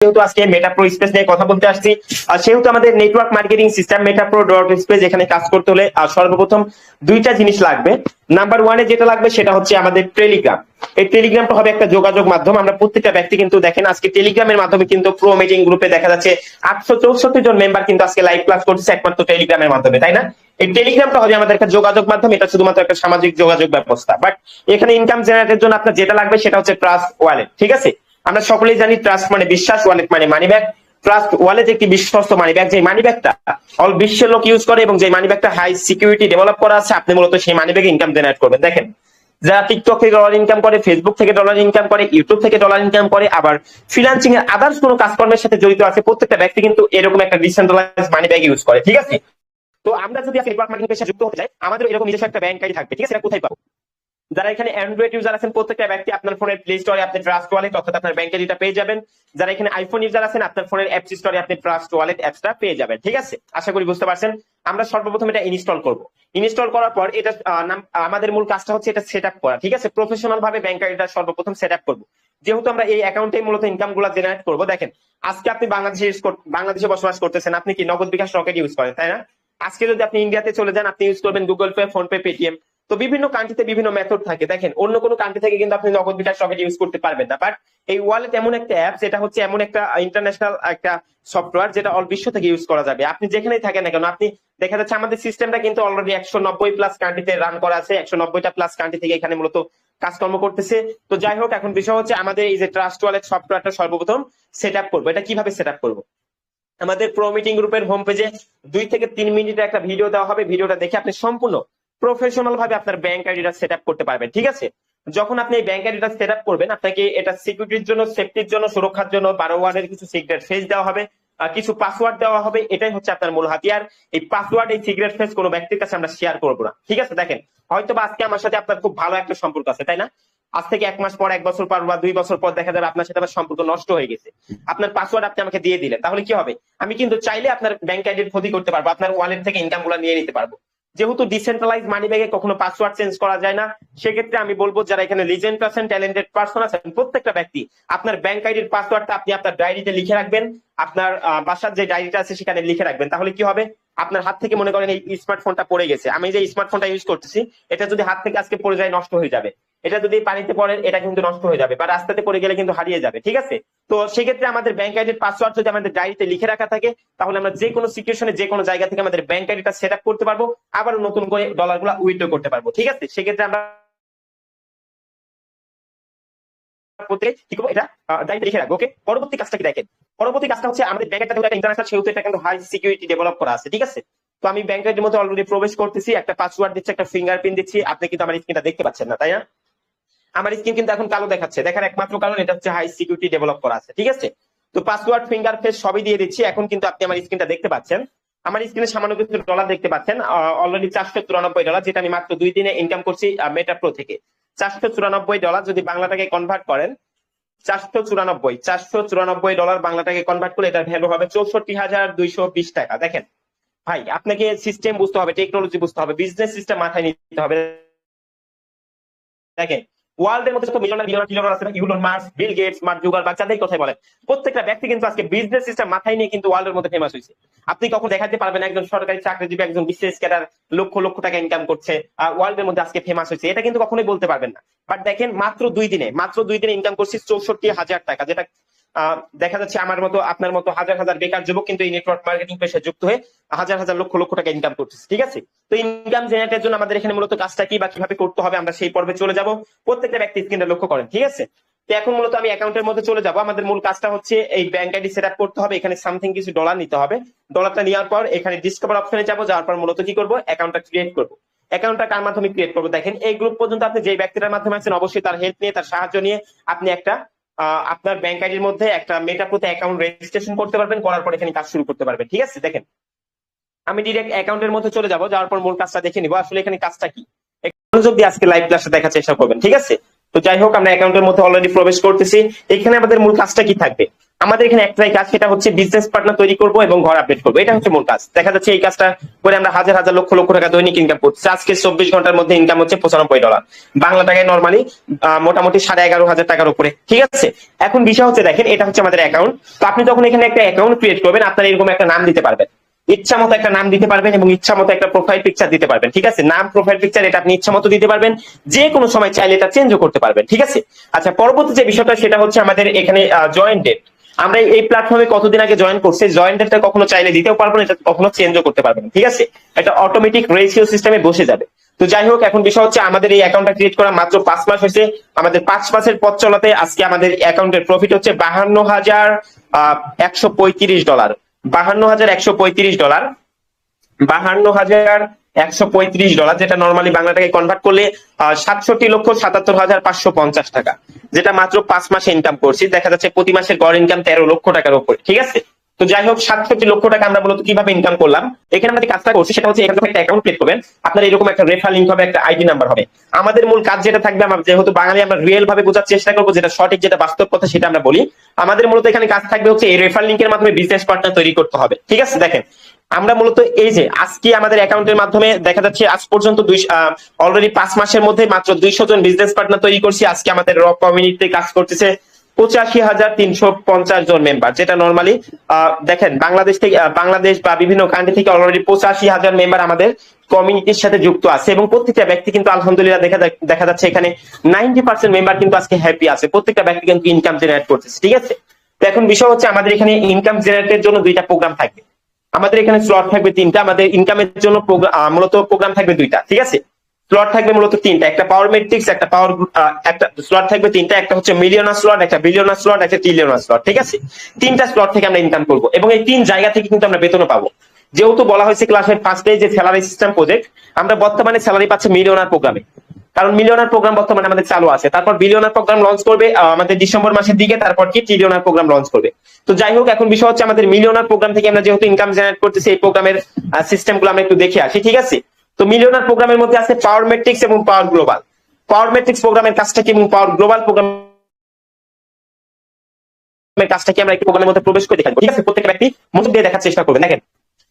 যেহেতু আজকে মেটাপ্রো স্পেস নিয়ে কথা বলতে আসছি, সেহেতু আমাদের network marketing system মেটাপ্রো dot space এখানে কাজ করতে হলে সর্বপ্রথম দুইটা জিনিস লাগবে। নাম্বার ওয়ানে যেটা লাগবে সেটা হচ্ছে আমাদের টেলিগ্রাম। এই টেলিগ্রামটা হবে একটা যোগাযোগ মাধ্যম। আমরা প্রত্যেকটা ব্যক্তি কিন্তু দেখেন আজকে টেলিগ্রামের মাধ্যমে কিন্তু প্রো মিটিং গ্রুপে দেখা যাচ্ছে 864 জন মেম্বার কিন্তু আজকে লাইভ ক্লাস করছে একমাত্র টেলিগ্রামের মাধ্যমে, তাই না? এই টেলিগ্রামটা হবে আমাদের একটা যোগাযোগ মাধ্যম, এটা শুধুমাত্র একটা সামাজিক যোগাযোগ ব্যবস্থা। বাট এখানে ইনকাম জেনারেটের জন্য আপনার যেটা লাগবে সেটা হচ্ছে ট্রাস্ট ওয়ালেট। ঠিক আছে, আমরা সকলেই জানি ট্রাস্ট মানে বিশ্বাস, ওয়ালেট মানে মানি ব্যাগ। ট্রাস্ট ওয়ালেট একটি বিশ্বস্ত মানি ব্যাগ, যে মানি ব্যাগটা অল বিশ্বের লোক ইউজ করে এবং যে মানি ব্যাগটা হাই সিকিউরিটি ডেভেলপ করা আছে। আপনি মূলত সেই মানি ব্যাগে ইনকাম জেনারেট করবেন। দেখেন, যারা টিকটক থেকে ডলার ইনকাম করে, ফেসবুক থেকে ডলার ইনকাম করে, ইউটিউব থেকে ডলার ইনকাম করে, আবার ফ্রিল্যান্সিং এর আদার্স কোনো কাজকর্মের সাথে জড়িত আছে, প্রত্যেকটা ব্যক্তি কিন্তু এরকম একটা ডিসেন্ট্রালাইজ মানি ব্যাগ ইউজ করে। ঠিক আছে, তো আমরা যদি নেটওয়ার্ক মার্কেটিং পেশে যুক্ত হতে চাই, আমাদের এরকম নিজস্ব একটা ব্যাংক আইডি থাকবে। ঠিক আছে, এটা কোথায় পাবো? যারা এখানে অ্যান্ড্রয়েড ইউজার আছেন, প্রত্যেকটা ব্যক্তি আপনার ফোনের প্লে স্টোরে আপনি ট্রাস্ট ওয়ালেট অর্থাৎ আপনার ব্যাংক আইডিটা পেয়ে যাবেন। যারা এখানে আইফোন ইউজার আছেন, আপনার ফোনের অ্যাপস স্টোরে আপনি ট্রাস্ট ওয়ালেট অ্যাপসটা পেয়ে যাবেন। ঠিক আছে, আশা করি বুঝতে পারছেন। আমরা সর্বপ্রথম এটা ইনস্টল করব। ইনস্টল করার পর এটা আমাদের মূল কাজটা হচ্ছে এটা সেট আপ করা। ঠিক আছে, প্রফেশনাল ভাবে ব্যাংক আইডিটা সর্বপ্রথম সেট আপ করবো। যেহেতু আমরা এই অ্যাকাউন্টে মূলত ইনকাম গুলা জেনারেট করবো। দেখেন, আজকে আপনি বাংলাদেশে বসবাস করতেছেন, আপনি কি নগদ বিকাশ রকেট ইউজ করেন, তাই না? আজকে যদি আপনি ইন্ডিয়াতে চলে যান, আপনি ইউজ করবেন Google pay, phone pay, Paytm. তো বিভিন্ন কান্ট্রিতে বিভিন্ন মেথড থাকে। দেখেন, অন্য কোনো কান্ট্রি থেকে কিন্তু আপনি নগদ বিকাশ রকেট ইউজ করতে পারবেন না। বাট এই ওয়ালেট এমন একটা অ্যাপ, যেটা হচ্ছে এমন একটা ইন্টারন্যাশনাল একটা সফটওয়্যার, যেটা অল বিশ্ব থেকে ইউজ করা যাবে। আপনি যেখানেই থাকেন না কেন, আপনি দেখা যাচ্ছে আমাদের সিস্টেমটা কিন্তু অলরেডি 190 প্লাস কান্ট্রিতে রান করা আছে। 190টা প্লাস কান্ট্রি থেকে এখানে মূলত কাজকর্ম করতেছে। তো যাই হোক, এখন বিষয় হচ্ছে আমাদের এই যে ট্রাস্ট ওয়ালেট সফটওয়্যারটা সর্বপ্রথম সেট আপ করবো। এটা কিভাবে সেট আপ করবো? আমাদের প্রো মিটিং গ্রুপের হোম পেজে 2 থেকে 3 মিনিটের একটা ভিডিও দেওয়া হবে। ভিডিওটা দেখে আপনি সম্পূর্ণ প্রফেশনাল ভাবে আপনার ব্যাংক আইডিটা সেট আপ করতে পারবেন। ঠিক আছে, যখন আপনি এই ব্যাংক আইডিটা সেট আপ করবেন, আপনাকে এটা সিকিউরিটির জন্য, সেফটির জন্য, সুরক্ষার জন্য 12 ওয়ার্ডের কিছু সিক্রেট ফেজ দেওয়া হবে, কিছু পাসওয়ার্ড দেওয়া হবে। এটাই হচ্ছে আপনার মূল হাতিয়ার। এই পাসওয়ার্ড, এই সিক্রেট ফেজ কোনো ব্যক্তির কাছে আমরা শেয়ার করবো না। ঠিক আছে, দেখেন, হয়তো বা আজকে আমার সাথে আপনার খুব ভালো একটা সম্পর্ক আছে, তাই না? আজ থেকে 1 মাস পর, 1 বছর পর বা 2 বছর পর দেখা যাবে আপনার সাথে আমার সম্পর্ক নষ্ট হয়ে গেছে। আপনার পাসওয়ার্ড আপনি আমাকে দিয়ে দিলেন, তাহলে কি হবে? আমি কিন্তু চাইলে আপনার ব্যাংক আইডির ক্ষতি করতে পারবো, আপনার ওয়ালেট থেকে ইনকাম গুলো নিয়ে নিতে পারবো। যেহেতু ডিসেন্ট্রালাইজ মানি ব্যাগে কখনো পাসওয়ার্ড চেঞ্জ করা যায় না, সেক্ষেত্রে আমি বলবো যারা এখানে লিজেন্ড আছেন, ট্যালেন্টেড পারসন আছেন, প্রত্যেকটা ব্যক্তি আপনার ব্যাংক আইডির পাসওয়ার্ডটা আপনি আপনার ডায়েরিতে লিখে রাখবেন। আপনার বাসার যে ডায়েরিটা আছে সেখানে লিখে রাখবেন। তাহলে কি হবে? আপনার হাত থেকে মনে করেন এই স্মার্টফোনটা পড়ে গেছে, আমি যে স্মার্টফোনটা ইউজ করতেছি, এটা যদি হাত থেকে আজকে পড়ে যায়, নষ্ট হয়ে যাবে। এটা যদি পানিতে পড়ে, এটা কিন্তু নষ্ট হয়ে যাবে, বা রাস্তাতে পড়ে গেলে কিন্তু হারিয়ে যাবে। ঠিক আছে, তো সেক্ষেত্রে আমাদের ব্যাংক আইডির পাসওয়ার্ড যদি আমাদের ডায়েরিতে লিখে রাখা থাকে, তাহলে আমরা যে কোনো সিচুয়েশনে, যে কোনো জায়গা থেকে আমাদের ব্যাংক আইডিটা সেট আপ করতে পারবো, আবার নতুন করে ডলার গুলা উইথড্র করতে পারবো। ঠিক আছে, সেক্ষেত্রে আমরা এটা ডায়েরিতে লিখে রাখবো। ওকে, পরবর্তী কাজটা কি দেখেন? পরবর্তী কাজটা হচ্ছে আমাদের ব্যাংক আইডিটা ইন্টারন্যাশনাল, সেহেতু এটা কিন্তু হাই সিকিউরিটি ডেভেলপ করা আছে। ঠিক আছে, তো আমি ব্যাংক আইডির মধ্যে অলরেডি প্রবেশ করতেছি, একটা পাসওয়ার্ড দিচ্ছি, একটা ফিঙ্গারপ্রিন্ট দিচ্ছি। আপনি কিন্তু আমার স্ক্রিনটা দেখতে পাচ্ছেন না, তাই না? আমার স্ক্রিন কিন্তু এখন কালো দেখাচ্ছে। দেখার একমাত্র কারণ এটা হচ্ছে হাই সিকিউরিটি ডেভেলপ করা আছে। ঠিক আছে, তো পাসওয়ার্ড, ফিঙ্গার ফেস সবই দিয়ে দিচ্ছি। এখন কিন্তু আপনি আমার স্ক্রিনটা দেখতে পাচ্ছেন। আমার স্ক্রিনে সামান্য কিছু ডলার দেখতে পাচ্ছেন, অলরেডি $494, যেটা আমি মাত্র 2 দিনে ইনকাম করছি মেটাপ্রো থেকে। $494 যদি বাংলা টাকায় কনভার্ট করেন, 494 ডলার বাংলা টাকায় কনভার্ট করে এটার ভ্যালু হবে 64,220 টাকা। দেখেন ভাই, আপনাকে সিস্টেম বুঝতে হবে, টেকনোলজি বুঝতে হবে, বিজনেস সিস্টেম মাথায় নিতে হবে। দেখেন, ওয়ার্ল্ডের মধ্যে যত মিলিয়নার আছে, Elon Musk, Bill Gates, Mark Zuckerberg, যাদের কথাই বলেন, প্রত্যেকটা ব্যক্তি কিন্তু আজকে বিজনেস সিস্টেম মাথায় নিয়ে কিন্তু ওয়ার্ল্ডের মধ্যে ফেমাস হয়েছে। আপনি কখন দেখাতে পারবেন একজন সরকারি চাকরিজীবী, একজন বিসিএস ক্যাডার লক্ষ লক্ষ টাকা ইনকাম করছে, ওয়ার্ল্ডের মধ্যে আজকে ফেমাস হয়েছে? এটা কিন্তু কখনোই বলতে পারবেন না। বাট দেখেন, মাত্র 2 দিনে ইনকাম করছি 64,000 টাকা, যেটা দেখা যাচ্ছে আমার মতো, আপনার মতো হাজার হাজার বেকার যুবক কিন্তু এই নেটওয়ার্ক মার্কেটিং পেশায় যুক্ত হয়ে হাজার হাজার লক্ষ লক্ষ টাকা ইনকাম করতেছে। ঠিক আছে, তো ইনকাম জেনারেটের জন্য আমাদের এখানে মূলত কাজটা কি বা কিভাবে করতে হবে, আমরা সেই পর্বে চলে যাব। প্রত্যেকটা ব্যক্তি স্ক্রিনটা লক্ষ্য করেন। ঠিক আছে, তো এখন মূলত আমি অ্যাকাউন্টের মধ্যে চলে যাব। আমাদের মূল কাজটা হচ্ছে এই ব্যাংক আইডি সেট আপ করতে হবে। এখানে সামথিং কিছু ডলার নিতে হবে। ডলারটা নেওয়ার পর এখানে ডিসকভার অপশনে যাবো, যাওয়ার পর মূলত কি করবো? অ্যাকাউন্টটা ক্রিয়েট করবো। অ্যাকাউন্টটা কার মাধ্যমে ক্রিয়েট করবো? দেখেন, এই গ্রুপ পর্যন্ত আপনি যে ব্যক্তিটার মাধ্যমে আছেন, অবশ্যই তার হেল্প নিয়ে, তার সাহায্য নিয়ে আপনি একটা আপনার ব্যাংক আইডির মধ্যে একটা মেটাপ্রোতে অ্যাকাউন্ট রেজিস্ট্রেশন করতে পারবেন। করার পর এখানে কাজ শুরু করতে পারবেন। ঠিক আছে, দেখেন, আমি ডিরেক্ট অ্যাকাউন্টের মধ্যে চলে যাব, যাওয়ার পর মূল কাজটা দেখে নিব আসলে এখানে কাজটা কি। মনোযোগ দিয়ে আজকে লাইভ ক্লাসটা দেখার চেষ্টা করবেন। ঠিক আছে, তো যাই হোক, আমরা অ্যাকাউন্টের মধ্যে অলরেডি প্রবেশ করতেছি। এখানে আমাদের মূল কাজটা কি থাকবে? আমাদের এখানে একটাই কাজ, সেটা হচ্ছে বিজনেস পার্টনার তৈরি করব এবং ঘর আপডেট করবো। এটা হচ্ছে মূল কাজ। দেখা যাচ্ছে এই কাজটা করে আমরা হাজার হাজার লক্ষ লক্ষ টাকা দৈনিক ইনকাম করছি। আজকে 24 ঘন্টার মধ্যে ইনকাম হচ্ছে $95, বাংলা টাকায় নর্মালি মোটামুটি 11,500 টাকার উপরে। ঠিক আছে, এখন বিষয় হচ্ছে দেখেন, এটা হচ্ছে আমাদের অ্যাকাউন্ট। তো আপনি যখন এখানে একটা অ্যাকাউন্ট ক্রিয়েট করবেন, আপনার এরকম একটা নাম দিতে পারবেন, ইচ্ছা মতো একটা নাম দিতে পারবেন এবং ইচ্ছা মতো একটা প্রোফাইল পিকচার দিতে পারবেন। ঠিক আছে, নাম প্রোফাইল পিকচার এটা আপনি ইচ্ছা মতো দিতে পারবেন, যে কোনো সময় চাইলে এটা চেঞ্জও করতে পারবেন। ঠিক আছে, আচ্ছা পরবর্তী যে বিষয়টা সেটা হচ্ছে আমাদের এখানে জয়েন ডেট। আমরা এই প্ল্যাটফর্মে কতদিন আগে জয়েন করছি, জয়েন ডেটটা কখনো চাইলে দিতেও পারবো না, এটা কখনো চেঞ্জও করতে পারবেন। ঠিক আছে, এটা অটোমেটিক রেশিও সিস্টেমে বসে যাবে। তো যাই হোক, এখন বিষয় হচ্ছে আমাদের এই অ্যাকাউন্টটা ক্রিয়েট করা মাত্র 5 মাস হয়েছে। আমাদের 5 মাসের পথ চলাতে আজকে আমাদের অ্যাকাউন্টের প্রফিট হচ্ছে $52,135, $52,135, $52,135, যেটা নর্মালি বাংলা টাকায় কনভার্ট করলে 67,77,550 টাকা, যেটা মাত্র 5 মাসে ইনকাম করছি। দেখা যাচ্ছে প্রতি মাসের গড় ইনকাম 13 লক্ষ টাকার উপরে। ঠিক আছে, তো যাই হোক 67 লক্ষ টাকা আমরা মূলত কিভাবে ইনকাম করলাম, এখানে আমরা যে কাজটা করছি সেটা হচ্ছে, এখানে যখন একটা অ্যাকাউন্ট ক্রিয়েট করবেন, আপনার এরকম একটা রেফার লিংক হবে, একটা আইডি নাম্বার হবে। আমাদের মূল কাজ যেটা থাকবে, আমরা যেহেতু বাঙালি, আমরা রিয়েল ভাবে বোঝার চেষ্টা করবো, যেটা সঠিক, যেটা বাস্তব কথা সেটা আমরা বলি। আমাদের মূলত এখানে কাজ থাকবে হচ্ছে এই রেফার লিংকের মাধ্যমে বিজনেস পার্টনার তৈরি করতে হবে। ঠিক আছে, দেখেন আমরা মূলত এই যে আজকে আমাদের অ্যাকাউন্টের মাধ্যমে দেখা যাচ্ছে আজ পর্যন্ত অলরেডি 5 মাসের মধ্যে মাত্র 200 জন বিজনেস পার্টনার তৈরি করছি। আজকে আমাদের র কমিউনিটিতে কাজ করতেছে 85,350 জন মেম্বার, যেটা নর্মালি দেখেন বাংলাদেশ থেকে, বাংলাদেশ বা বিভিন্ন কান্ট্রি থেকে অলরেডি 85,000 মেম্বার আমাদের কমিউনিটির সাথে যুক্ত আছে। এবং প্রত্যেকটা ব্যক্তি কিন্তু আলহামদুলিল্লাহ দেখা যাচ্ছে এখানে 90% মেম্বার কিন্তু আজকে হ্যাপি আছে, প্রত্যেকটা ব্যক্তি কিন্তু ইনকাম জেনারেট করতেছে। ঠিক আছে, তো এখন বিষয় হচ্ছে আমাদের এখানে ইনকাম জেনারেটের জন্য 2টা প্রোগ্রাম থাকবে। আমাদের এখানে স্লট থাকবে 3টা, আমাদের ইনকামের জন্য মূলত প্রোগ্রাম থাকবে 2টা। ঠিক আছে, স্লট থাকবে মূলত 3টা, একটা পাওয়ার মেট্রিক্স, একটা স্লট থাকবে 3টা, একটা হচ্ছে মিলিয়নার স্লট, একটা বিলিয়নার স্লট, একটা ট্রিলিয়নার স্লট। ঠিক আছে, 3টা স্লট থেকে আমরা ইনকাম করবো এবং এই 3 জায়গা থেকে কিন্তু আমরা বেতনও পাবো। যেহেতু বলা হয়েছে ক্লাসের ফার্স্টে যে স্যালারি সিস্টেম প্রজেক্ট, আমরা বর্তমানে স্যালারি পাচ্ছি মিলিয়নার প্রোগ্রামে, কারণ মিলিয়নার প্রোগ্রাম বর্তমানে আমাদের চালু আছে। তারপর বিলিয়নার প্রোগ্রাম লঞ্চ করবে আমাদের ডিসেম্বর মাসের দিকে, তারপর কি ট্রিলিয়নার প্রোগ্রাম লঞ্চ করবে। তো যাই হোক, এখন বিষয় হচ্ছে আমাদের মিলিয়নার প্রোগ্রাম থেকে আমরা যেহেতু ইনকাম জেনারেট করতেছি, এই প্রোগ্রামের সিস্টেম গুলো আমরা একটু দেখে আসি। ঠিক আছে, তো মিলিয়নার প্রোগ্রামের মধ্যে আছে পাওয়ার মেট্রিক্স এবং পাওয়ার গ্লোবাল। পাওয়ার মেট্রিক্স প্রোগ্রামের কাজটা কি এবং পাওয়ার গ্লোবাল প্রোগ্রামের কাজটা কি, আমরা একটু প্রোগ্রামের মধ্যে প্রবেশ করে দেখাবো। ঠিক আছে, প্রত্যেকটা ব্যক্তি মনোযোগ দিয়ে দেখার চেষ্টা করবেন। দেখেন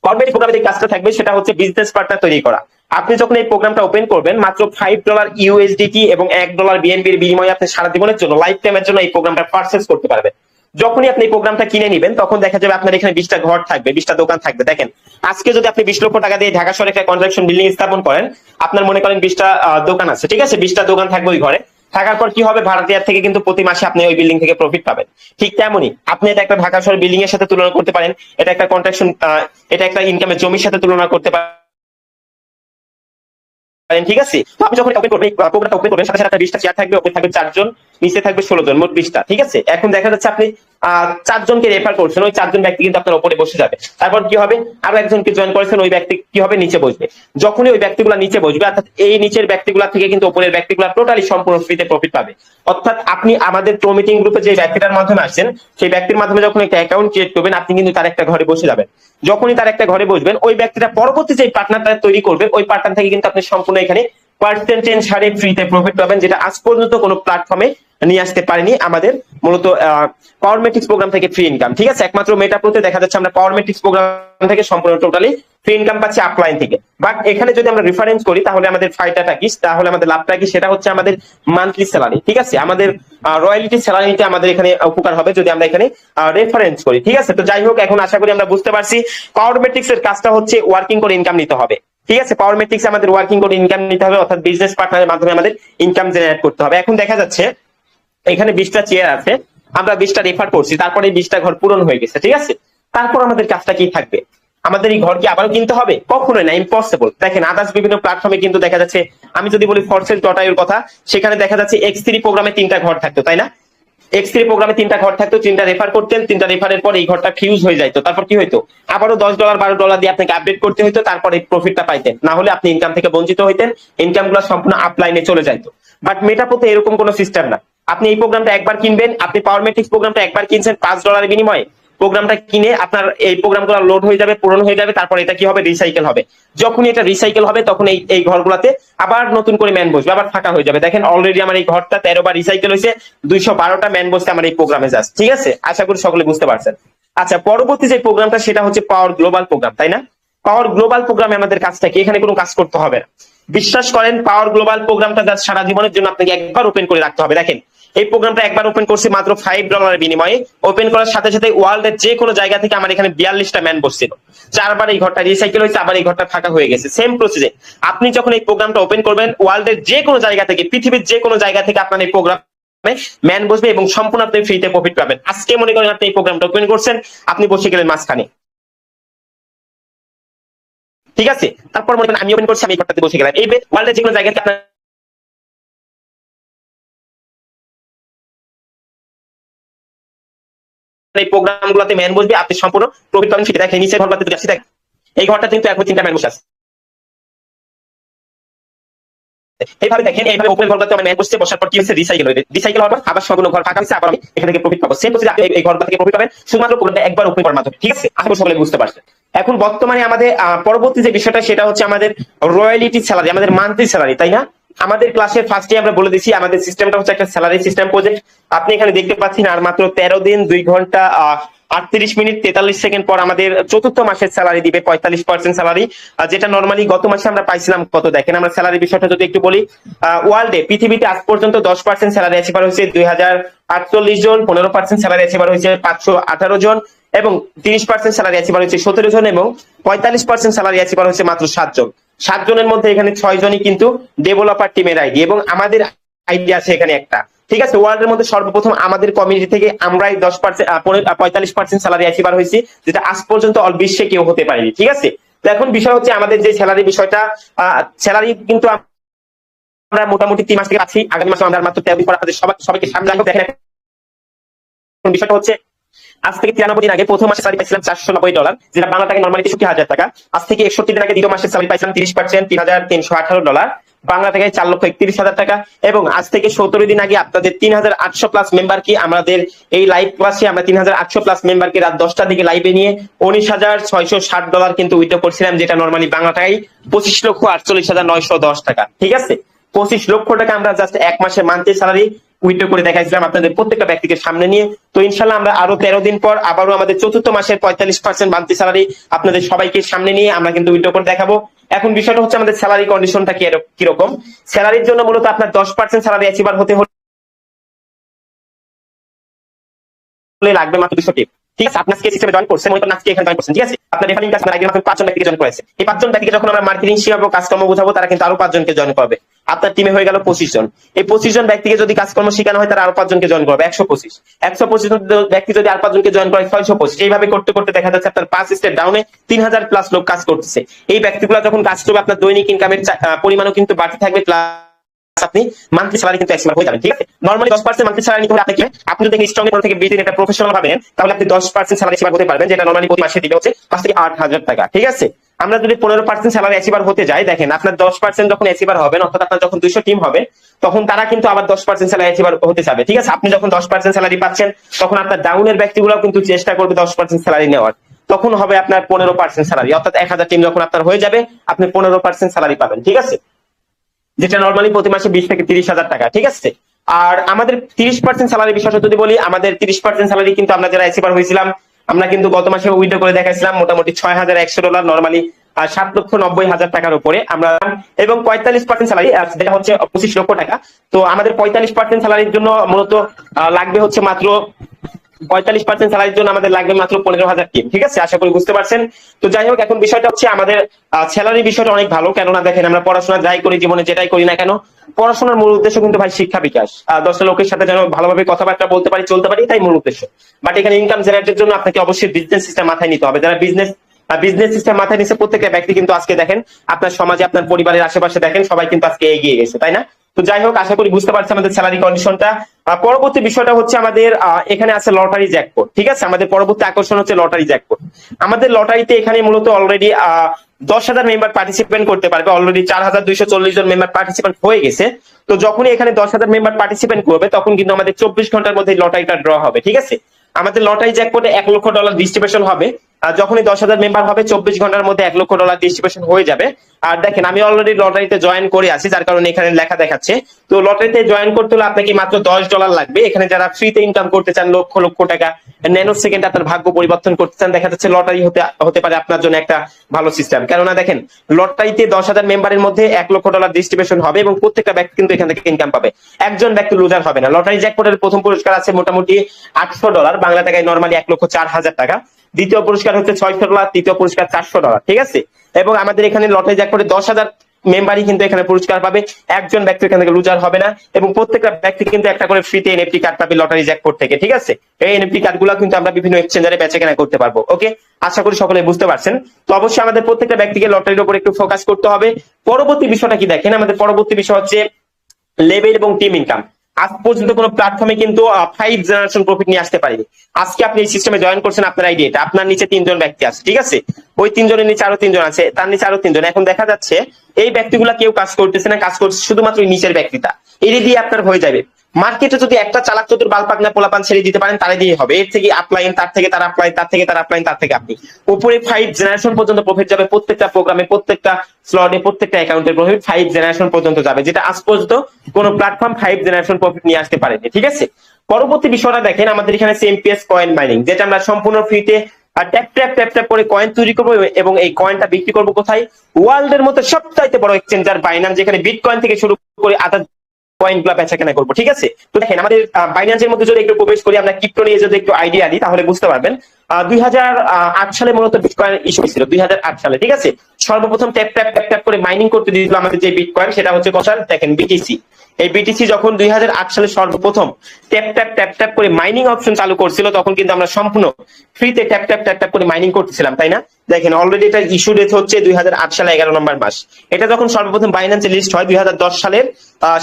পাওয়ার প্রোগ্রামের যে কাজটা থাকবে সেটা হচ্ছে বিজনেস পার্টনার তৈরি করা। আপনি যখন এই প্রোগ্রামটা ওপেন করবেন, মাত্র $5 ইউএসডিটি এবং $1 বিএনবির বিনিময়ে আপনি সারা জীবনের জন্য, লাইফ টাইমের জন্য এই প্রোগ্রামটা পারচেজ করতে পারবেন। যখনই আপনি এই প্রোগ্রামটা কিনে নেবেন, তখন দেখা যাবে আপনার এখানে 20টা ঘর থাকবে, 20টা দোকান থাকবে। দেখেন আজকে যদি আপনি 20 লক্ষ টাকা দিয়ে ঢাকা শহরে একটা কনস্ট্রাকশন বিল্ডিং স্থাপন করেন, আপনার মনে করেন 20টা দোকান আছে। ঠিক আছে, 20টা দোকান থাকবে ওই ঘরে। থাকার পর কি হবে, ভাড়াটিয়ার থেকে কিন্তু প্রতি মাসে আপনি ওই বিল্ডিং থেকে প্রফিট পাবেন। ঠিক তেমনই আপনি এটা একটা ঢাকা শহরের বিল্ডিং এর সাথে তুলনা করতে পারেন, এটা একটা কনস্ট্রাকশন, এটা একটা ইনকামের জমির সাথে তুলনা করতে পারেন। ঠিক আছে, তো আপনি যখন ওপেন করবেন, প্রোগ্রামটা ওপেন করবেন, সাথে সাথে 20টা চেয়ার থাকবে, ওপেন থাকবে 4 জন, নিচে থাকবে 16 জন, মোট 20টা। ঠিক আছে, এখন দেখা যাচ্ছে আপনি 4 জনকে রেফার করছেন, ওই 4 জন ব্যক্তি কিন্তু আপনার উপরে বসে যাবে। তারপর কি হবে, আরো একজনকে জয়েন করেছেন, ওই ব্যক্তি কি হবে, নিচে বসবে। যখনই ওই ব্যক্তিগুলো নিচে বসবে, অর্থাৎ এই নিচের ব্যক্তিগুলো থেকে কিন্তু উপরের ব্যক্তিগুলো টোটালি সম্পূর্ণ ফ্রিতে প্রফিট পাবে। অর্থাৎ আপনি আমাদের প্রো মিটিং গ্রুপে যে ব্যক্তিটার মাধ্যমে আসছেন, সেই ব্যক্তির মাধ্যমে যখন একটা অ্যাকাউন্ট ক্রিয়েট করবেন, আপনি কিন্তু তার একটা ঘরে বসে যাবেন। যখনই তার একটা ঘরে বসবেন, ওই ব্যক্তিটা পরবর্তী যে পার্টনারটা তৈরি করবে, ওই পার্টনার থেকে কিন্তু আপনি সম্পূর্ণ এখানে পার্সেন্টেজ হারে ফ্রিতে প্রফিট পাবেন, যেটা আজ পর্যন্ত কোনো প্ল্যাটফর্মে নিয়ে আসতে পারেনি আমাদের মূলত পাওয়ার মেট্রিক্স প্রোগ্রাম থেকে ফ্রি ইনকাম। ঠিক আছে, একমাত্র মেটাপ্রোতে দেখা যাচ্ছে আমরা পাওয়ার মেট্রিক্স প্রোগ্রাম থেকে সম্পূর্ণ টোটালি ফ্রি ইনকাম পাচ্ছি আপলাইন থেকে। বাট এখানে যদি আমরা রেফারেন্স করি, তাহলে আমাদের ফায়দাটা কি, তাহলে আমাদের লাভটা কি, সেটা হচ্ছে আমাদের মান্থলি স্যালারি। ঠিক আছে, আমাদের রয়্যালিটি স্যালারিতে আমাদের এখানে উপকার হবে যদি আমরা এখানে রেফারেন্স করি। ঠিক আছে, তো যাই হোক, এখন আশা করি আমরা বুঝতে পারছি পাওয়ার মেট্রিক্স এর কাজটা হচ্ছে ওয়ার্কিং করে ইনকাম নিতে হবে। ঠিক আছে, পাওয়ার মেট্রিক্স আমাদের ওয়ার্কিং করে ইনকাম নিতে হবে, অর্থাৎ বিজনেস পার্টনারের মাধ্যমে আমাদের ইনকাম জেনারেট করতে হবে। এখন দেখা যাচ্ছে এখানে 20টা চেয়ার আছে, আমরা 20টা রেফার করছি, তারপরে 20টা ঘর পূরণ হয়ে গেছে। ঠিক আছে, তারপর আমাদের কাজটা কি থাকবে, আমাদের এই ঘর কি আবারও কিনতে হবে? কখনোই না, ইম্পসিবল। দেখেন আদার্স বিভিন্ন প্ল্যাটফর্মে কিন্তু দেখা যাচ্ছে, আমি যদি বলি ফরসেল.io এর কথা, সেখানে দেখা যাচ্ছে X3 প্রোগ্রামে 3টা ঘর থাকতো, তাই না? X3 প্রোগ্রামে 3টা ঘর থাকতো, 3টা রেফার করতেন, 3টা রেফারের পর এই ঘরটা ফিউজ হয়ে যাইতো। তারপর কি হইতো, আবারও $10 $12 দিয়ে আপনাকে আপডেট করতে হইতো, তারপর এই প্রফিটটা পাইতেন, না হলে আপনি ইনকাম থেকে বঞ্চিত হইতেন, ইনকাম গুলো সম্পূর্ণ আপলাইনে চলে যাইতো। বাট মেটাপোতে এরকম কোনো সিস্টেম না। আপনি এই প্রোগ্রামটা একবার কিনবেন, আপনি পাওয়ার মেট্রিক্স প্রোগ্রামটা একবার কিনছেন $5 বিনিময়ে, প্রোগ্রামটা কিনে আপনার এই প্রোগ্রামগুলো লোড হয়ে যাবে, পূরণ হয়ে যাবে, তারপর এটা কি হবে, রিসাইকেল হবে। যখনই এটা রিসাইকেল হবে তখন এই ঘরগুলোতে আবার নতুন করে ম্যান বসবে, আবার ফাঁকা হয়ে যাবে। দেখেন অলরেডি আমার এই ঘরটা 13 বার রিসাইকেল হয়েছে, 212টা ম্যান বসতে আমার এই প্রোগ্রামে যাচ্ছে। ঠিক আছে, আশা করি সকলে বুঝতে পারছেন। আচ্ছা, পরবর্তী যে প্রোগ্রামটা সেটা হচ্ছে পাওয়ার গ্লোবাল প্রোগ্রাম, তাই না? পাওয়ার গ্লোবাল প্রোগ্রামে আমাদের কাজটা কি, এখানে কোনো কাজ করতে হবে না। বিশ্বাস করেন, পাওয়ার গ্লোবাল প্রোগ্রামটা জাস্ট সারা জীবনের জন্য আপনাকে একবার ওপেন করে রাখতে হবে। দেখেন এই প্রোগ্রামটা একবার ওপেন করছি মাত্র $5 বিনিময়ে। ওপেন করার সাথে সাথে ওয়ার্ল্ডের যে কোনো জায়গা থেকে আমার এখানে 42টা ম্যান বসছিল, 4বার এই ঘরটা রিসাইকেল হয়েছে, আবার এই ঘরটা ফাঁকা হয়ে গেছে। সেম প্রসেসে আপনি যখন এই প্রোগ্রামটা ওপেন করবেন, ওয়ার্ল্ডের যে কোনো জায়গা থেকে, পৃথিবীর যে কোনো জায়গা থেকে আপনার এই প্রোগ্রাম ম্যান বসবে এবং সম্পূর্ণ আপনি ফ্রিতে প্রফিট পাবেন। আজকে মনে করেন আপনি এই প্রোগ্রামটা ওপেন করছেন, আপনি বসে গেলেন মাঝখানে, ঠিক আছে? তারপর মনে করেন আমি ওপেন করছি, আমি এই ঘরটাতে বসে গেলাম। এই ওয়ার্ল্ডের যে কোনো জায়গা থেকে আপনার এই প্রোগ্রামগুলোতে ম্যান বসবে, আপনি সম্পূর্ণ প্রফিট পাবেন। সেটা দেখেন নিচের ঘরটাতে যাচ্ছি, দেখ এই ঘরটা কিন্তু এখন 3টা ম্যান বসে আছে। এইভাবে দেখেন, এইভাবে ওপেন ঘরটাতে আমার ম্যান বসছে, বসার পর কি হচ্ছে, রিসাইকেল হয়ে রিসাইকেল হওয়ার পর আবার সম্পূর্ণ ঘর ফাঁকা হচ্ছে, আবার আমি এখান থেকে প্রফিট পাবো। সেম প্রসেসে আপনি এই ঘরটা থেকে প্রফিট পাবেন শুধুমাত্র প্রোগ্রামটা একবার ওপেন করার মাধ্যমে। ঠিক আছে, আশা করি সকলে বুঝতে পারছেন। এখন বর্তমানে আমাদের পরবর্তী যে বিষয়টা সেটা হচ্ছে আমাদের রয়্যালিটি স্যালারি, আমাদের মান্থলি স্যালারি, তাই না? আমাদের ক্লাসের ফার্স্টে আমরা বলে দিচ্ছি আমাদের সিস্টেমটা হচ্ছে একটা স্যালারি সিস্টেম প্রজেক্ট। আপনি এখানে দেখতে পাচ্ছেন আর মাত্র 13 দিন 2 ঘন্টা 38 মিনিট 43 সেকেন্ড পর আমাদের চতুর্থ মাসের স্যালারি দিবে 45% স্যালারি, যেটা নর্মালি গত মাসে আমরা পাইছিলাম কত, দেখেন আমরা স্যালারি বিষয়টা যদি একটু বলি। ওয়ার্ল্ডে পৃথিবীতে আজ পর্যন্ত 10% স্যালারি অ্যাচিভার হয়েছে 2048 জন, 15% স্যালারি অ্যাচিভার হয়েছে 518 জন, এবং 30% স্যালারি অ্যাচিভার হয়েছে 17 জন, এবং 45% স্যালারি অ্যাচিভার হয়েছে মাত্র 7 জন। 7 জনের মধ্যে এখানে 6 জনই কিন্তু ডেভেলপার টিমের আইডি, এবং আমাদের আইডি আছে এখানে একটা। ঠিক আছে, ওয়ার্ল্ডের মধ্যে সর্বপ্রথম আমাদের কমিউনিটি থেকে আমরাই 10% 45% স্যালারি অ্যাচিভার হয়েছি, যেটা আজ পর্যন্ত অল বিশ্বে কেউ হতে পারেনি। ঠিক আছে, তো এখন বিষয় হচ্ছে আমাদের যে স্যালারি বিষয়টা, স্যালারি কিন্তু আমরা মোটামুটি 3 মাস থেকে পাচ্ছি। আগামী মাসে আমরা মাত্র 13 দিন পর আপনাদের সবাইকে সামনে আনবো। দেখেন বিষয়টা হচ্ছে, আজ থেকে 93 দিন আগে প্রথম মাসে স্যালারি পাইছিলাম $490, যেটা বাংলা টাকা নর্মালি 63,000 টাকা। আজ থেকে 61 দিন আগে দ্বিতীয় মাসের স্যালারি পাইছিলাম 30% $3,318, বাংলা টাকায় 4,31,000 টাকা। এবং আজ থেকে 17 দিন আগে আপনাদের 3,800 প্লাস মেম্বারকে আমাদের এই লাইভ ক্লাসে আমরা 3,800 প্লাস মেম্বারকে রাত 10টার দিকে লাইভে নিয়ে $19,660 কিন্তু উইথড্র করছিলাম, যেটা নর্মালি বাংলা টাকায় 25,48,910 টাকা। ঠিক আছে, 25 লক্ষ টাকা আমরা জাস্ট এক মাসে মান্থলি স্যালারি উইথড্র করে দেখাইছিলাম আপনাদের প্রত্যেকটা ব্যক্তিকে সামনে নিয়ে। তো ইনশাল্লাহ আমরা আরো 13 দিন পর আবারও আমাদের চতুর্থ মাসের 45% মান্থলি স্যালারি আপনাদের সবাইকে সামনে নিয়ে আমরা কিন্তু উইথড্র করে দেখাবো। এখন বিষয়টা হচ্ছে আমাদের স্যালারি কন্ডিশনটা কিরকম। স্যালারির জন্য মূলত আপনার 10% স্যালারি অ্যাচিভার হতে হলে লাগবে মাত্র 200 টিপ। ঠিক আছে, আপনার সিস্টেমে জয়েন করছেন, মনে করেন আজকে এখানে জয়েন করছেন। ঠিক আছে, আপনার রেফারিং কাজ আগের মাসে 5 জন ব্যক্তিকে জয়েন করেছে। এই 5 জন ব্যক্তিকে যখন আমরা মার্কেটিং শিখাবো, কাজকর্ম বোঝাবো, তারা কিন্তু আরো 5 জনকে জয়েন করবে। আপনার টিমে হয়ে গেল 25 জন। এই 25 জন ব্যক্তিকে যদি কাজকর্ম শেখানো হয়, তারা আরো 5 জনকে জয়েন করবে, 125। 125 ব্যক্তি যদি আর 5 জনকে জয়েন করে 625। এইভাবে করতে করতে দেখা যাচ্ছে আপনার 5 স্টেপ ডাউনে 3000 প্লাস লোক কাজ করতেছে। এই ব্যক্তিগুলো যখন কাজ করবে, আপনার দৈনিক ইনকামের পরিমাণও কিন্তু বাড়তে থাকবে, আপনি মান্থলি স্যালারি কিন্তু অ্যাচিভ হয়ে যাবেন। ঠিক আছে, নরমালি 10% মান্থলি স্যালারি নিতে হলে আপনাকে, আপনি যদি স্ট্রং থেকে বিজনেস একটা প্রফেশনাল ভাবেন, তাহলে আপনি 10% স্যালারি অ্যাচিভ হতে পারবেন, যেটা নরমালি প্রতি মাসে দিবে হচ্ছে 5 থেকে 8,000 টাকা। ঠিক আছে, আমরা যদি 15% স্যালারি অ্যাচিভার হতে যাই, দেখেন আপনার 10% যখন অ্যাচিভার হবেন, অর্থাৎ আপনার যখন 200 টিম হবে, তখন তারা কিন্তু আবার 10% স্যালারি অ্যাচিভার হতে যাবে। ঠিক আছে, আপনি যখন 10% স্যালারি পাচ্ছেন, তখন আপনার ডাউনের ব্যক্তিগুলো কিন্তু চেষ্টা করবে 10% স্যালারি নেওয়ার। তখন হবে আপনার 15% স্যালারি, অর্থাৎ 1000 টিম যখন আপনার হয়ে যাবে, আপনি 15% স্যালারি পাবেন। ঠিক আছে, যেটা নর্মালি প্রতি মাসে 20 থেকে 30,000 টাকা। ঠিক আছে, আর আমাদের 30% স্যালারি বিষয়টা যদি বলি, আমাদের 30% স্যালারি কিন্তু আমরা যারা অ্যাচিভার হয়েছিলাম, আমরা কিন্তু গত মাসে উইথড্র করে দেখাইছিলাম মোটামুটি $6,100, নর্মালি 7,90,000 টাকার উপরে আমরা। এবং 45% স্যালারি, যেটা হচ্ছে 25 লক্ষ টাকা। তো আমাদের 45% স্যালারির জন্য মূলত লাগবে হচ্ছে মাত্র 45% স্যালারির জন্য আমাদের লাগবে মাত্র 15,000 টিম। ঠিক আছে, আশা করি বুঝতে পারছেন। তো যাই হোক, এখন বিষয়টা হচ্ছে আমাদের স্যালারি বিষয়টা অনেক ভালো, কেননা দেখেন আমরা পড়াশোনা যাই করি, জীবনে যেটাই করি না কেন, পড়াশোনার মূল উদ্দেশ্য কিন্তু ভাই শিক্ষা বিকাশ, 10টা লোকের সাথে যেন ভালোভাবে কথাবার্তা বলতে পারি, চলতে পারি, তাই মূল উদ্দেশ্য। বাট এখানে ইনকাম জেনারেটের জন্য আপনাকে অবশ্যই বিজনেস সিস্টেম মাথায় নিতে হবে। যারা বিজনেস সিস্টেম মাথায় নিচ্ছে, প্রত্যেকটা ব্যক্তি কিন্তু আজকে দেখেন আপনার সমাজে, আপনার পরিবারের আশেপাশে দেখেন সবাই কিন্তু আজকে এগিয়ে গেছে, তাই না? তো যাই হোক, আশা করি বুঝতে পারছি আমাদের স্যালারি কন্ডিশনটা। পরবর্তী বিষয়টা হচ্ছে আমাদের এখানে আছে লটারি জ্যাকপট। ঠিক আছে, আমাদের পরবর্তী আকর্ষণ হচ্ছে লটারি জ্যাকপট। আমাদের লটারিতে এখানে মূলত অলরেডি 10,000 মেম্বার পার্টিসিপেন্ট করতে পারবে। অলরেডি 4,240 জন মেম্বার পার্টিসিপেন্ট হয়ে গেছে। তো যখনই এখানে 10,000 মেম্বার পার্টিসিপেন্ট করবে, তখন কিন্তু আমাদের 24 ঘন্টার মধ্যে লটারিটা ড্র হবে। ঠিক আছে, আমাদের লটারি জ্যাকপটে $1,00,000 ডিস্ট্রিবিউশন হবে। আর যখনই 10,000 মেম্বার হবে 24 ঘন্টার মধ্যে $1,00,000 ডিস্ট্রিবিউশন হয়ে যাবে। আর দেখেন আমি অলরেডি লটারিতে জয়েন করে আছি, যার কারণে এখানে লেখা দেখাচ্ছে। তো লটারিতে জয়েন করতে হলে আপনাকে মাত্র $10 লাগবে। এখানে যারা ফ্রিতে ইনকাম করতে চান লক্ষ লক্ষ টাকা, ন্যানো সেকেন্ড আপনার ভাগ্য পরিবর্তন করতে চান, দেখা যাচ্ছে লটারি হতে পারে আপনার জন্য একটা ভালো সিস্টেম। কেননা দেখেন লটারিতে 10,000 মেম্বারের মধ্যে $1,00,000 ডিস্ট্রিবিউশন হবে এবং প্রত্যেকটা ব্যক্তি কিন্তু এখান থেকে ইনকাম পাবে। একজন ব্যক্তি লুজার হবে না। লটারি জ্যাকপটের প্রথম পুরস্কার আছে মোটামুটি $800, বাংলা টাকায় নর্মালি 1,04,000 টাকা। দ্বিতীয় পুরস্কার হচ্ছে $600, তৃতীয় পুরস্কার $400, ঠিক আছে। এবং আমাদের এখানে লটারি জ্যাকপটে 10,000 মেম্বারই কিন্তু এখানে পুরস্কার পাবে, একজন ব্যক্তি এখান থেকে লুজার হবে না। এবং প্রত্যেকটা ব্যক্তি কিন্তু একটা করে ফ্রিতে এনএফটি কার্ড পাবে লটারি জ্যাকপট থেকে, ঠিক আছে। এই এনএফটি কার্ড গুলো কিন্তু আমরা বিভিন্ন এক্সচেঞ্জারে বেচা কেনা করতে পারবো। ওকে, আশা করি সকলে বুঝতে পারছেন। তো অবশ্যই আমাদের প্রত্যেকটা ব্যক্তিকে লটারির উপর একটু ফোকাস করতে হবে। পরবর্তী বিষয়টা কি দেখেন, আমাদের পরবর্তী বিষয় হচ্ছে লেভেল এবং টিম ইনকাম। আজ পর্যন্ত কোনো প্ল্যাটফর্মে কিন্তু 5 জেনারেশন প্রফিট নিয়ে আসতে পারেনি। আজকে আপনি এই সিস্টেমে জয়েন করছেন, আপনার আইডিয়া এটা, আপনার নিচে 3 জন ব্যক্তি আছে, ঠিক আছে। ওই 3 জনের নিচে আরো 3 জন আছে, তার নিচে আরো 3 জন। এখন দেখা যাচ্ছে এই ব্যক্তিগুলা কেউ কাজ করতেছে না, কাজ করছে শুধুমাত্র নিচের ব্যক্তিটা। এর দিয়ে আপনার হয়ে যাবে। মার্কেটে যদি একটা চালাক চতুর বালপাকনা পোলাপান ছেড়ে দিতে পারেন, তারা দিয়ে হবে। এর থেকে আপলাইন, তার থেকে তার আপলাইন, তার থেকে তার আপলাইন, তার থেকে আপনি, উপরে 5 জেনারেশন পর্যন্ত প্রফিট যাবে। প্রত্যেকটা প্রোগ্রামে, প্রত্যেকটা স্লটে, প্রত্যেকটা অ্যাকাউন্টের প্রফিট 5 জেনারেশন পর্যন্ত যাবে, যেটা আজ পর্যন্ত কোনো প্ল্যাটফর্ম 5 জেনারেশন প্রফিট নিয়ে আসতে পারেনি, ঠিক আছে। পরবর্তী বিষয়টা দেখেন, আমাদের এখানে সিএমপিএস কয়েন মাইনিং, যেটা আমরা সম্পূর্ণ ফ্রিতে ট্যাপ ট্যাপ ট্যাপ ট্যাপ করে কয়েন তৈরি করবো এবং এই কয়েনটা বিক্রি করবো কোথায়? ওয়ার্ল্ড এর মধ্যে সবচাইতে বড় এক্সচেঞ্জার বাইনান্স, যেখানে বিটকয়েন থেকে শুরু করে আদার কয়েন গুলা বেচা কেনা করবো, ঠিক আছে। তো দেখেন আমাদের বাইন্যান্সের মধ্যে যদি একটু প্রবেশ করি, আমরা ক্রিপ্টো নিয়ে যদি একটু আইডিয়া দিই তাহলে বুঝতে পারবেন। 2008 সালে মূলত বিটকয়েন ইস্যু ছিল, 2008 সালে, ঠিক আছে। সর্বপ্রথম ট্যাপ ট্যাপ ট্যাপ ট্যাপ করে মাইনিং করতে দিয়েছিল আমাদের যে বিটকয়েন, সেটা হচ্ছে কসার, দেখেন বিটিসি। এই বিটিসি যখন 2008 সালে সর্বপ্রথম ট্যাপ ট্যাপ ট্যাপ ট্যাপ করে মাইনিং অপশন চালু করছিল, তখন কিন্তু আমরা সম্পূর্ণ ফ্রিতে ট্যাপ ট্যাপ ট্যাপ ট্যাপ করে মাইনিং করতেছিলাম, তাই না? দেখেন অলরেডি এটা ইস্যু ডেট হচ্ছে 2008 সালে 11 নম্বর মাস। এটা যখন সর্বপ্রথম বাইন্যান্সে লিস্ট হয় 2010 সালের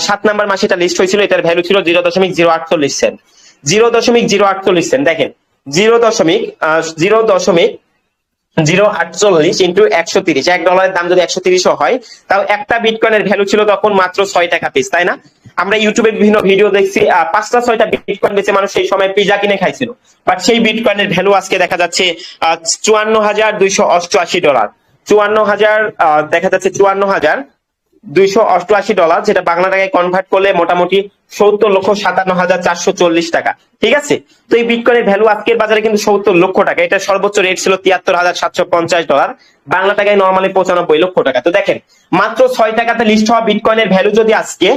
7 নম্বর মাসে এটা লিস্ট হয়েছিল। এটার ভ্যালু ছিল 0.048 সেন্ট, 0.048 সেন্ট। দেখেন 0.048 ইন্টু 130, $1 দাম যদি 130 হয়, তাও একটা বিটকয়েনের ভ্যালু ছিল তখন মাত্র 6 টাকা পিস, তাই না? আমরা ইউটিউবে বিভিন্ন ভিডিও দেখছি 5টা 6টা বিটকয়েন বেচে মানুষ সেই সময় পিজা কিনে খাইছিল। বাট সেই বিটকয়েনের ভ্যালু আজকে দেখা যাচ্ছে $54,288, 54,000, দেখা যাচ্ছে $54,288, যেটা বাংলা টাকায় কনভার্ট করলে মোটামুটি 70,57,440 টাকা, ঠিক আছে। তো এই বিটকয়েনের ভ্যালু আজকের বাজারে কিন্তু 70 লক্ষ টাকা। এটা সর্বোচ্চ রেট ছিল $73,750, বাংলা টাকায় নর্মালি 95 লক্ষ টাকা। তো দেখেন মাত্র 6 টাকাতে লিস্ট হওয়া বিটকয়েনের ভ্যালু যদি আজকে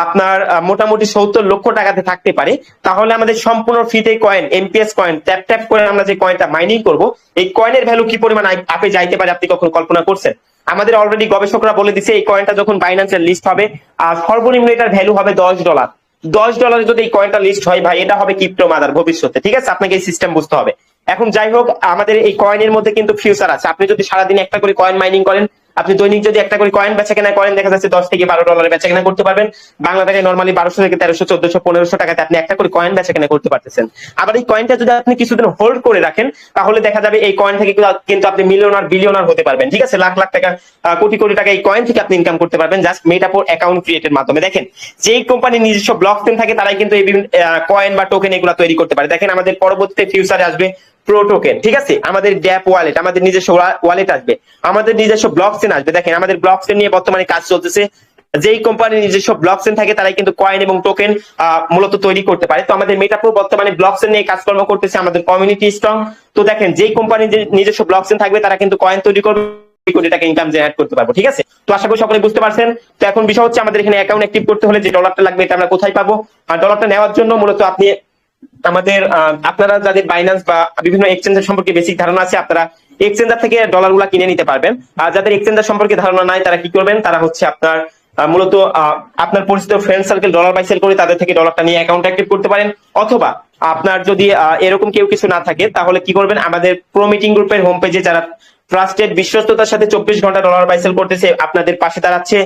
আপনার মোটামুটি 70 লক্ষ টাকাতে থাকতে পারে, তাহলে আমাদের সম্পূর্ণ ফ্রিতে coin, amps coin, tap tap করে আমরা যে কয়েনটা মাইনিং করব, এই কয়েনের ভ্যালু কি পরিমাণ আপে যাইতে পারে আপনি কখন কল্পনা করছেন? আমাদের অলরেডি গবেষকরা বলে দিচ্ছে এই কয়েনটা যখন বাইন্যান্সের লিস্ট হবে, আর সর্বনিম্ন এটার ভ্যালু হবে $10। $10 যদি এই কয়েনটা লিস্ট হয় ভাই, এটা হবে ক্রিপ্টো মাদার ভবিষ্যতে, ঠিক আছে। আপনাকে এই সিস্টেম বুঝতে হবে। এখন যাই হোক, আমাদের এই কয়েনের মধ্যে কিন্তু ফিউচার আছে। আপনি যদি সারাদিন একটা করে কয়েন মাইনিং করেন, আপনি দৈনিক যদি একটা করে কয়েন বেচা কেনা করেন, দেখা যাচ্ছে $10 থেকে $12 বেচা কেনা করতে পারবেন। বাংলা টাকায় নর্মালি 1200 থেকে 1300, 1400, 1500 টাকাতে আপনি একটা করে কয়েন বেচা কেনা করতে পারতেছেন। আবার এই কয়েনটা যদি আপনি কিছুদিন হোল্ড করে রাখেন, তাহলে দেখা যাবে এই কয়েন থেকে কিন্তু আপনি মিলিয়নার, বিলিয়নার হতে পারবেন, ঠিক আছে। লাখ লাখ টাকা, কোটি কোটি টাকা এই কয়েন থেকে আপনি ইনকাম করতে পারবেন জাস্ট মেটাপোর অ্যাকাউন্ট ক্রিয়েটের মাধ্যমে। দেখেন যেই কোম্পানির নিজস্ব ব্লক চেইন থাকে, তারাই কিন্তু এই বিভিন্ন কয়েন বা টোকেন এগুলো তৈরি করতে পারে। দেখেন আমাদের পরবর্তীতে ফিউচারে আসবে প্রো টোকেন, ঠিক আছে। আমাদের ড্যাপ ওয়ালেট, আমাদের নিজস্ব ওয়ালেট আসবে, আমাদের নিজস্ব ব্লক চেইন আসবে। দেখেন আমাদের ব্লক চেইন নিয়ে বর্তমানে কাজ চলতেছে। যেই কোম্পানির নিজস্ব ব্লক চেইন থাকে, তারাই কিন্তু কয়েন এবং টোকেন মূলত তৈরি করতে পারে। তো আমাদের মেটাপ্রো বর্তমানে ব্লক চেইন নিয়ে কাজকর্ম করতেছে, আমাদের কমিউনিটি স্ট্রং। তো দেখেন যেই কোম্পানির নিজস্ব ব্লক চেইন থাকবে, তারা কিন্তু কয়েন তৈরি করবে, কোটি টাকা ইনকাম জেনারেট করতে পারবো, ঠিক আছে। তো আশা করি সকলে বুঝতে পারছেন। তো এখন বিষয় হচ্ছে আমাদের এখানে অ্যাকাউন্ট অ্যাক্টিভ করতে হলে যে ডলারটা লাগবে, এটা আমরা কোথায় পাবো? আর ডলারটা নেওয়ার জন্য মূলত আপনি আমাদের আপনারা যাদের বাইন্যান্স বা বিভিন্ন এক্সচেঞ্জের সম্পর্কে বেসিক ধারণা আছে, আপনারা এক্সচেঞ্জার থেকে ডলার গুলা কিনে নিতে পারবেন। আর যাদের এক্সচেঞ্জার সম্পর্কে ধারণা নাই, তারা কি করবেন? তারা হচ্ছে আপনার মূলত আপনার পরিচিত friend circle dollar buy sell করে তাদের থেকে ডলারটা নিয়ে অ্যাকাউন্ট অ্যাক্টিভ করতে পারেন। অথবা আপনার যদি এরকম কেউ কিছু না থাকে, তাহলে কি করবেন? আমাদের প্রো মিটিং গ্রুপের হোম পেজে যারা ট্রাস্টেড বিশ্বস্ততার সাথে 24 ঘন্টা ডলার বাই সেল করতেছে, আপনাদের পাশে দাঁড়াচ্ছে,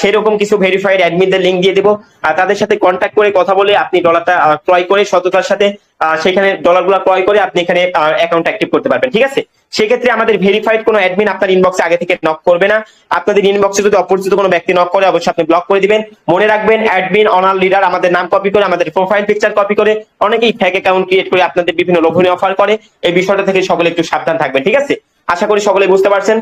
সেরকম কিছু ভেরিফাইড অ্যাডমিনদের লিংক দিয়ে দিব, তাদের সাথে কন্ট্যাক্ট করে কথা বলে আপনি ডলারটা ক্রয় করে সততার সাথে সেখানে ডলারগুলো ক্রয় করে আপনি এখানে অ্যাকাউন্ট অ্যাক্টিভ করতে পারবেন। ঠিক আছে, সেক্ষেত্রে আমাদের ভেরিফাইড কোনো অ্যাডমিন আপনার ইনবক্সে আগে থেকে নক করবে না। আপনাদের ইনবক্সে যদি অপরিচিত কোনো ব্যক্তি নক করে অবশ্যই আপনি ব্লক করে দিবেন। মনে রাখবেন, অ্যাডমিন অনার লিডার আমাদের নাম কপি করে, আমাদের প্রোফাইল পিকচার কপি করে অনেকেই ফেক অ্যাকাউন্ট ক্রিয়েট করে আপনাদের বিভিন্ন লোভনীয় অফার করে। এই বিষয়টা থেকে সকলে একটু সাবধান থাকবেন। ঠিক আছে, আশা করি সকলে বুঝতে পারছেন।